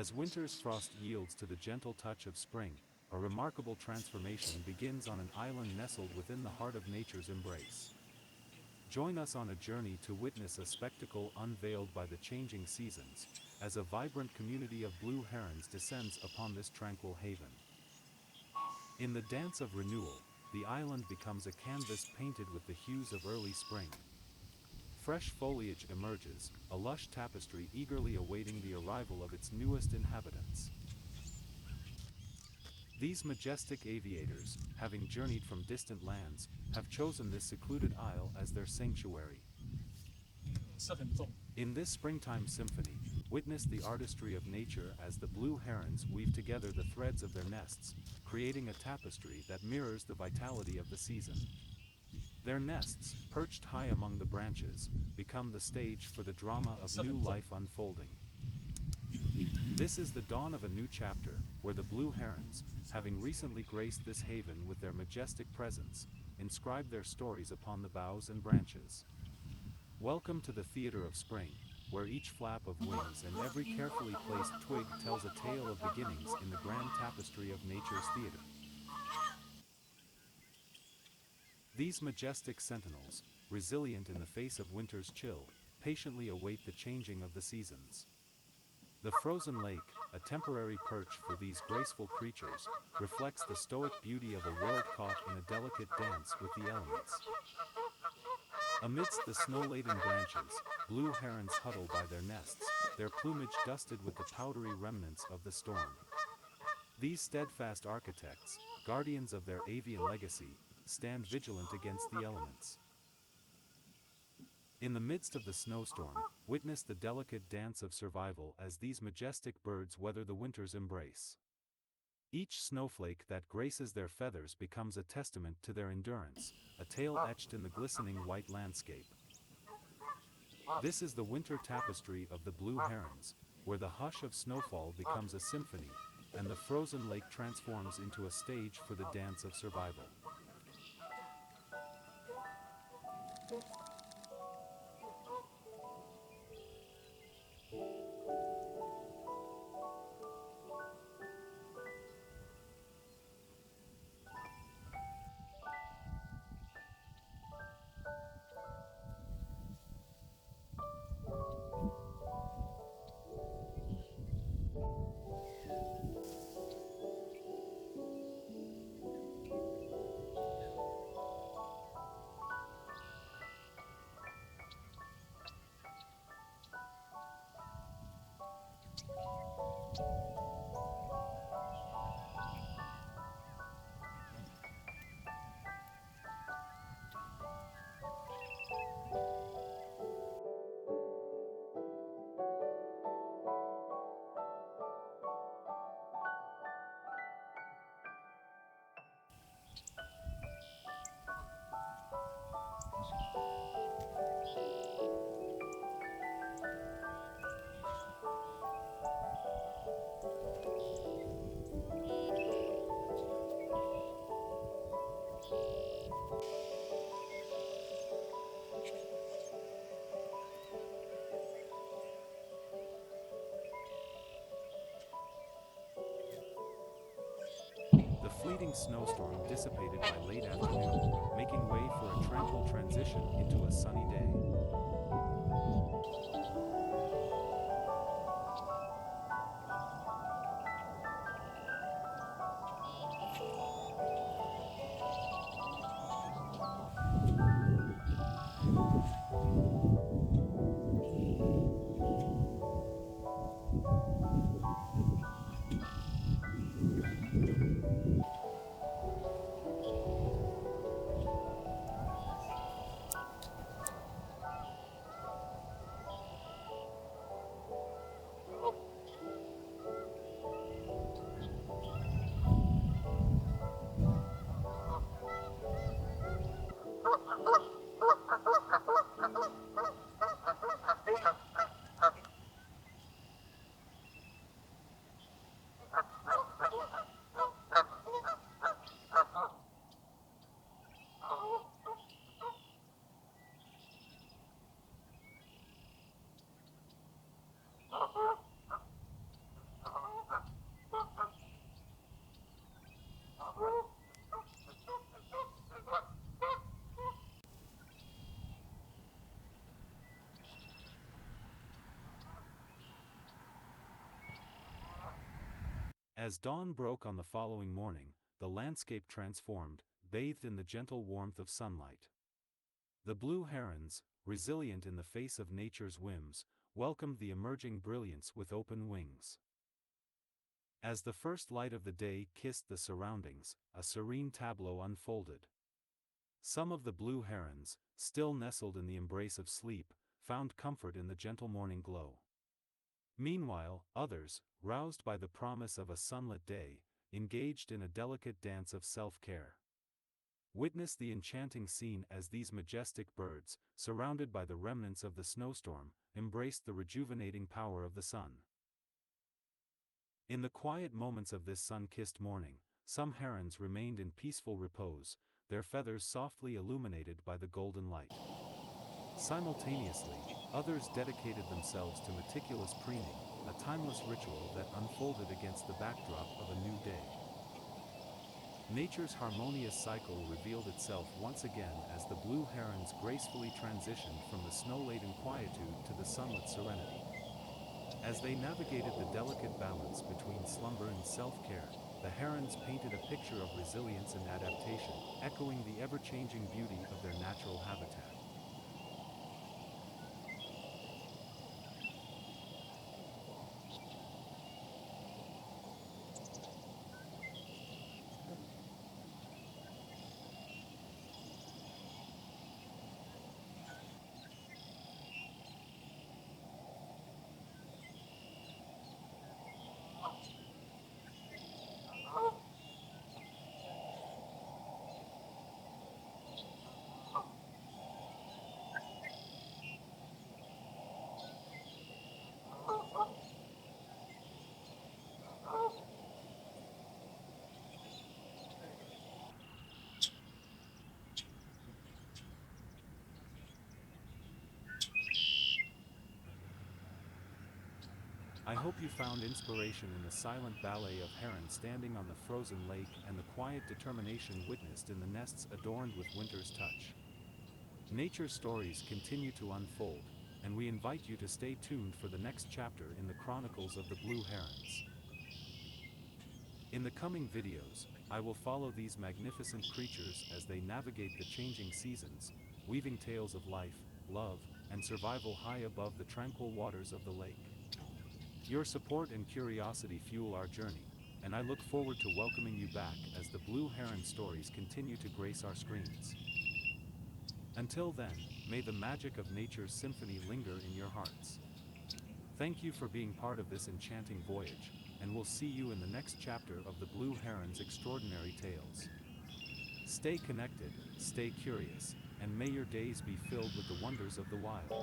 As winter's frost yields to the gentle touch of spring, a remarkable transformation begins on an island nestled within the heart of nature's embrace. Join us on a journey to witness a spectacle unveiled by the changing seasons, as a vibrant community of blue herons descends upon this tranquil haven. In the dance of renewal, the island becomes a canvas painted with the hues of early spring. Fresh foliage emerges, a lush tapestry eagerly awaiting the arrival of its newest inhabitants. These majestic aviators, having journeyed from distant lands, have chosen this secluded isle as their sanctuary. 是很重。In this springtime symphony, witness the artistry of nature as the blue herons weave together the threads of their nests, creating a tapestry that mirrors the vitality of the season. Their nests, perched high among the branches, become the stage for the drama of new life unfolding. This is the dawn of a new chapter, where the blue herons, having recently graced this haven with their majestic presence, inscribe their stories upon the boughs and branches. Welcome to the theater of spring, where each flap of wings and every carefully placed twig tells a tale of beginnings in the grand tapestry of nature's theater. These majestic sentinels, resilient in the face of winter's chill, patiently await the changing of the seasons. The frozen lake, a temporary perch for these graceful creatures, reflects the stoic beauty of a world caught in a delicate dance with the elements. Amidst the snow-laden branches, blue herons huddle by their nests, their plumage dusted with the powdery remnants of the storm. These steadfast architects, guardians of their avian legacy, stand vigilant against the elements. In the midst of the snowstorm, witness the delicate dance of survival as these majestic birds weather the winter's embrace. Each snowflake that graces their feathers becomes a testament to their endurance, a tale etched in the glistening white landscape. This is the winter tapestry of the blue herons, where the hush of snowfall becomes a symphony, and the frozen lake transforms into a stage for the dance of survival. The fleeting snowstorm dissipated by late afternoon, making way for a tranquil transition into a sunny day. As dawn broke on the following morning, the landscape transformed, bathed in the gentle warmth of sunlight. The blue herons, resilient in the face of nature's whims, welcomed the emerging brilliance with open wings. As the first light of the day kissed the surroundings, a serene tableau unfolded. Some of the blue herons, still nestled in the embrace of sleep, found comfort in the gentle morning glow. Meanwhile, others, roused by the promise of a sunlit day, engaged in a delicate dance of self-care. Witness the enchanting scene as these majestic birds, surrounded by the remnants of the snowstorm, embraced the rejuvenating power of the sun. In the quiet moments of this sun-kissed morning, some herons remained in peaceful repose, their feathers softly illuminated by the golden light. Simultaneously, others dedicated themselves to meticulous preening, a timeless ritual that unfolded against the backdrop of a new day. Nature's harmonious cycle revealed itself once again as the blue herons gracefully transitioned from the snow-laden quietude to the sunlit serenity. As they navigated the delicate balance between slumber and self-care, the herons painted a picture of resilience and adaptation, echoing the ever-changing beauty of their natural habitat. I hope you found inspiration in the silent ballet of herons standing on the frozen lake and the quiet determination witnessed in the nests adorned with winter's touch. Nature's stories continue to unfold, and we invite you to stay tuned for the next chapter in the Chronicles of the Blue Herons. In the coming videos, I will follow these magnificent creatures as they navigate the changing seasons, weaving tales of life, love, and survival high above the tranquil waters of the lake. Your support and curiosity fuel our journey, and I look forward to welcoming you back as the Blue Heron stories continue to grace our screens. Until then, may the magic of nature's symphony linger in your hearts. Thank you for being part of this enchanting voyage, and we'll see you in the next chapter of the Blue Heron's extraordinary tales. Stay connected, stay curious, and may your days be filled with the wonders of the wild.